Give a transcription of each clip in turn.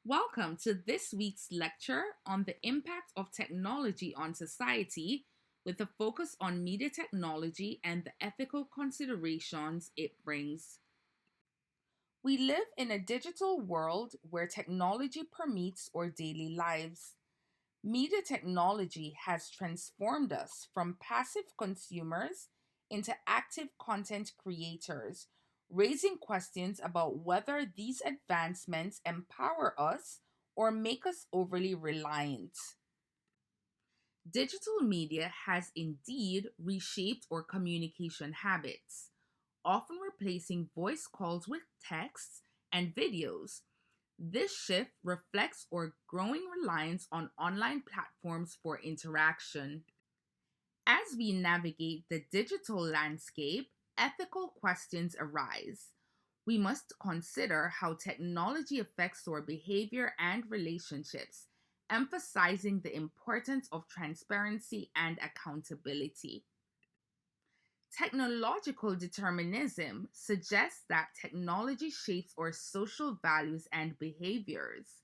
Welcome to this week's lecture on the impact of technology on society, with a focus on media technology and the ethical considerations it brings. We live in a digital world where technology permeates our daily lives. Media technology has transformed us from passive consumers into active content creators, raising questions about whether these advancements empower us or make us overly reliant. Digital media has indeed reshaped our communication habits, often replacing voice calls with texts and videos. This shift reflects our growing reliance on online platforms for interaction. As we navigate the digital landscape, ethical questions arise. We must consider how technology affects our behavior and relationships, emphasizing the importance of transparency and accountability. Technological determinism suggests that technology shapes our social values and behaviors.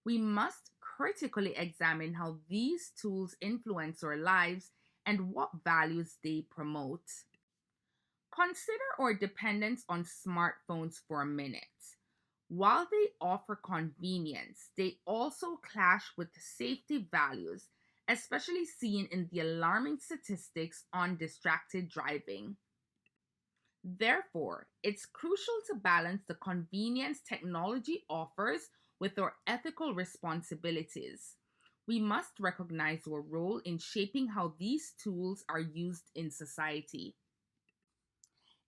We must critically examine how these tools influence our lives and what values they promote. Consider our dependence on smartphones for a minute. While they offer convenience, they also clash with safety values, especially seen in the alarming statistics on distracted driving. Therefore, it's crucial to balance the convenience technology offers with our ethical responsibilities. We must recognize our role in shaping how these tools are used in society.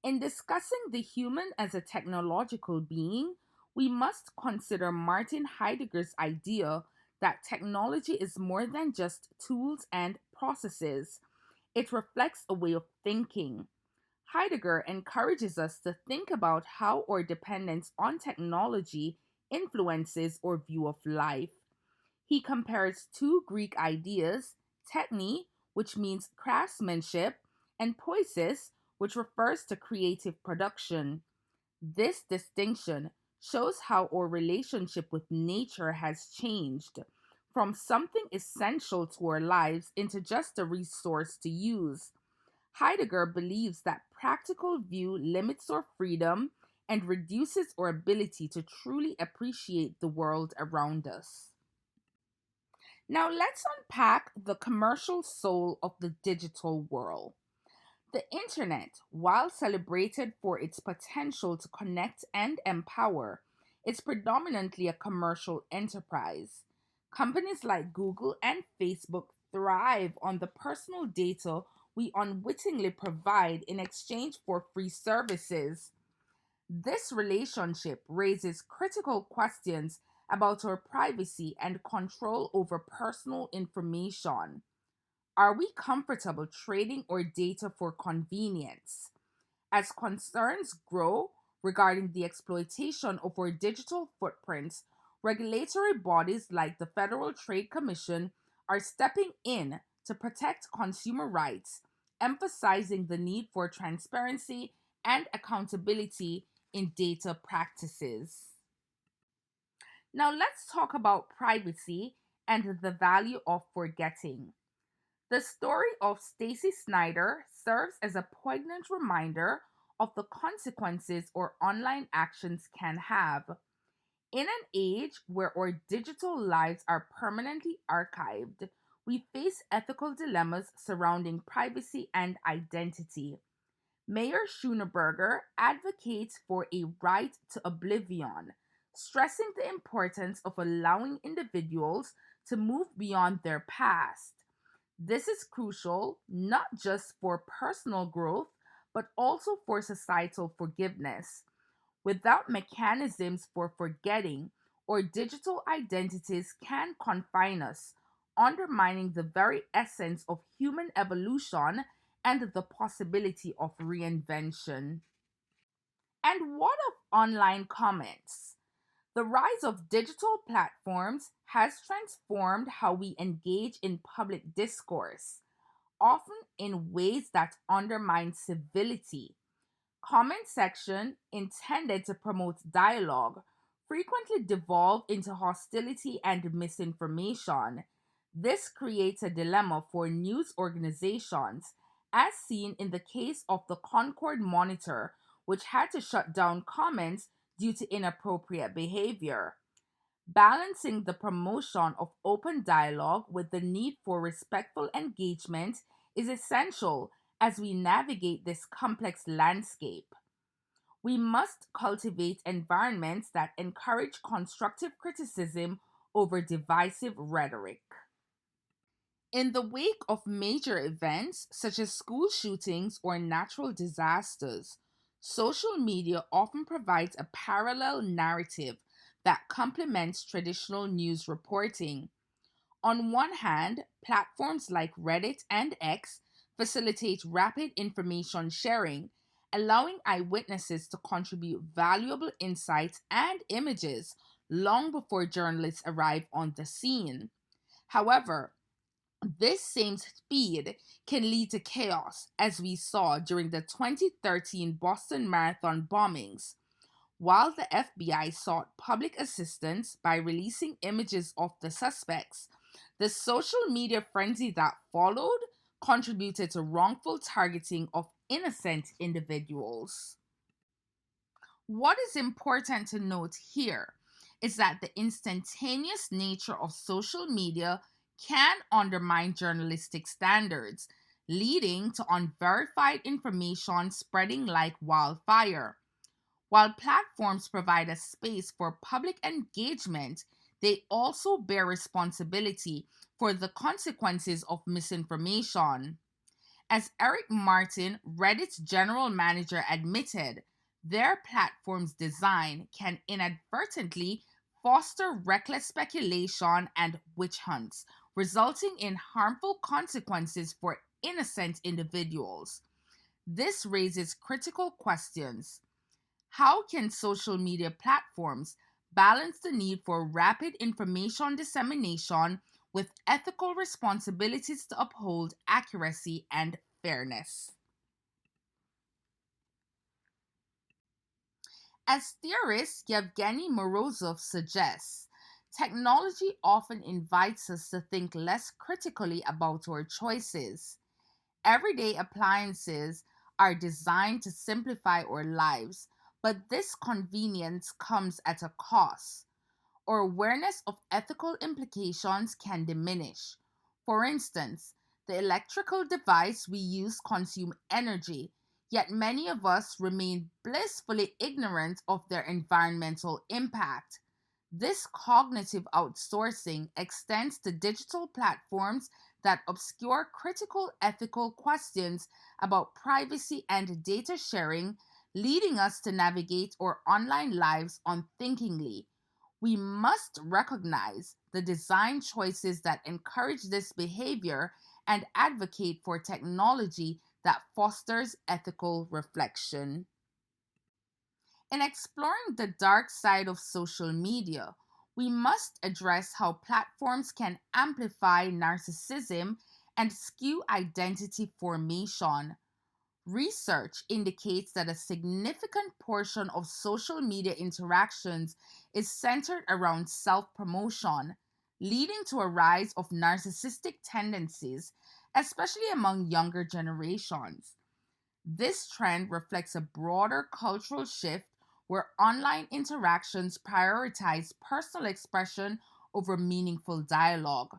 In discussing the human as a technological being, we must consider Martin Heidegger's idea that technology is more than just tools and processes. It reflects a way of thinking. Heidegger encourages us to think about how our dependence on technology influences our view of life. He compares two Greek ideas, techne, which means craftsmanship, and poiesis, which refers to creative production. This distinction shows how our relationship with nature has changed from something essential to our lives into just a resource to use. Heidegger believes that practical view limits our freedom and reduces our ability to truly appreciate the world around us. Now, let's unpack the commercial soul of the digital world. The internet, while celebrated for its potential to connect and empower, is predominantly a commercial enterprise. Companies like Google and Facebook thrive on the personal data we unwittingly provide in exchange for free services. This relationship raises critical questions about our privacy and control over personal information. Are we comfortable trading our data for convenience? As concerns grow regarding the exploitation of our digital footprints, regulatory bodies like the Federal Trade Commission are stepping in to protect consumer rights, emphasizing the need for transparency and accountability in data practices. Now, let's talk about privacy and the value of forgetting. The story of Stacy Snyder serves as a poignant reminder of the consequences our online actions can have. In an age where our digital lives are permanently archived, we face ethical dilemmas surrounding privacy and identity. Mayor Schoeneberger advocates for a right to oblivion, stressing the importance of allowing individuals to move beyond their past. This is crucial not just for personal growth, but also for societal forgiveness. Without mechanisms for forgetting, our digital identities can confine us, undermining the very essence of human evolution and the possibility of reinvention. And what of online comments? The rise of digital platforms has transformed how we engage in public discourse, often in ways that undermine civility. Comment section intended to promote dialogue frequently devolve into hostility and misinformation. This creates a dilemma for news organizations, as seen in the case of the Concord Monitor, which had to shut down comments due to inappropriate behavior. Balancing the promotion of open dialogue with the need for respectful engagement is essential as we navigate this complex landscape. We must cultivate environments that encourage constructive criticism over divisive rhetoric. In the wake of major events such as school shootings or natural disasters, social media often provides a parallel narrative that complements traditional news reporting. On one hand, platforms like Reddit and X facilitate rapid information sharing, allowing eyewitnesses to contribute valuable insights and images long before journalists arrive on the scene. However, this same speed can lead to chaos, as we saw during the 2013 Boston Marathon bombings. While the FBI sought public assistance by releasing images of the suspects, the social media frenzy that followed contributed to wrongful targeting of innocent individuals. What is important to note here is that the instantaneous nature of social media can undermine journalistic standards, leading to unverified information spreading like wildfire. While platforms provide a space for public engagement, they also bear responsibility for the consequences of misinformation. As Eric Martin, Reddit's general manager, admitted, their platform's design can inadvertently foster reckless speculation and witch hunts, resulting in harmful consequences for innocent individuals. This raises critical questions. How can social media platforms balance the need for rapid information dissemination with ethical responsibilities to uphold accuracy and fairness? As theorist Yevgeny Morozov suggests, technology often invites us to think less critically about our choices. Everyday appliances are designed to simplify our lives, but this convenience comes at a cost. Our awareness of ethical implications can diminish. For instance, the electrical device we use consume energy, yet many of us remain blissfully ignorant of their environmental impact. This cognitive outsourcing extends to digital platforms that obscure critical ethical questions about privacy and data sharing, leading us to navigate our online lives unthinkingly. We must recognize the design choices that encourage this behavior and advocate for technology that fosters ethical reflection. In exploring the dark side of social media, we must address how platforms can amplify narcissism and skew identity formation. Research indicates that a significant portion of social media interactions is centered around self promotion, leading to a rise of narcissistic tendencies, especially among younger generations. This trend reflects a broader cultural shift where online interactions prioritize personal expression over meaningful dialogue.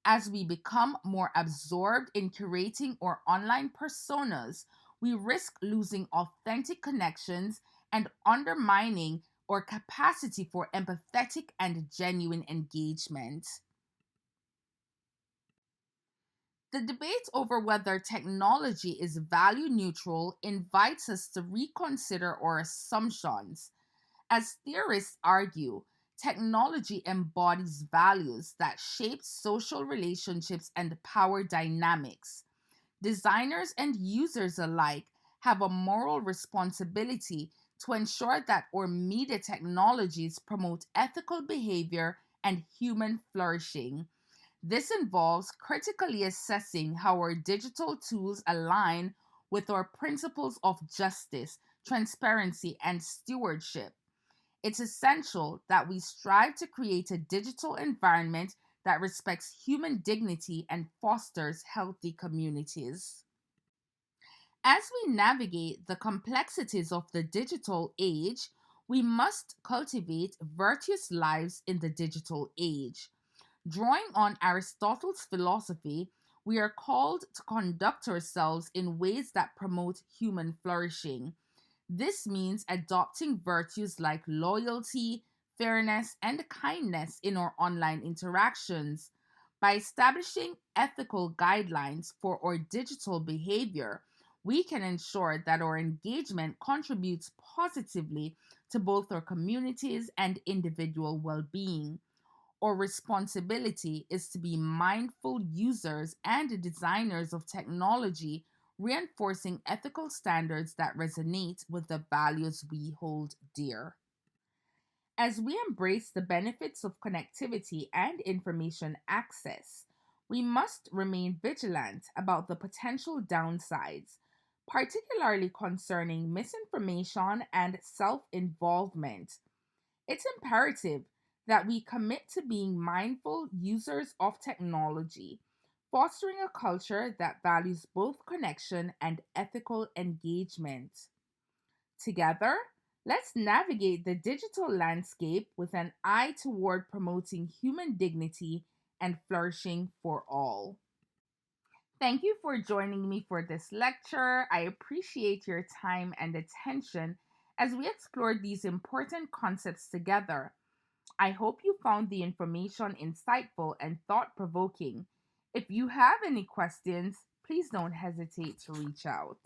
As we become more absorbed in curating our online personas, we risk losing authentic connections and undermining our capacity for empathetic and genuine engagement. The debate over whether technology is value neutral invites us to reconsider our assumptions. As theorists argue, technology embodies values that shape social relationships and power dynamics. Designers and users alike have a moral responsibility to ensure that our media technologies promote ethical behavior and human flourishing. This involves critically assessing how our digital tools align with our principles of justice, transparency, and stewardship. It's essential that we strive to create a digital environment that respects human dignity and fosters healthy communities. As we navigate the complexities of the digital age, we must cultivate virtuous lives in the digital age. Drawing on Aristotle's philosophy, we are called to conduct ourselves in ways that promote human flourishing. This means adopting virtues like loyalty, fairness, and kindness in our online interactions. By establishing ethical guidelines for our digital behavior, we can ensure that our engagement contributes positively to both our communities and individual well being. Our responsibility is to be mindful users and designers of technology, reinforcing ethical standards that resonate with the values we hold dear. As we embrace the benefits of connectivity and information access, we must remain vigilant about the potential downsides, particularly concerning misinformation and self involvement. It's imperative that we commit to being mindful users of technology, fostering a culture that values both connection and ethical engagement. Together, let's navigate the digital landscape with an eye toward promoting human dignity and flourishing for all. Thank you for joining me for this lecture. I appreciate your time and attention as we explore these important concepts together. I hope you found the information insightful and thought provoking. If you have any questions, please don't hesitate to reach out.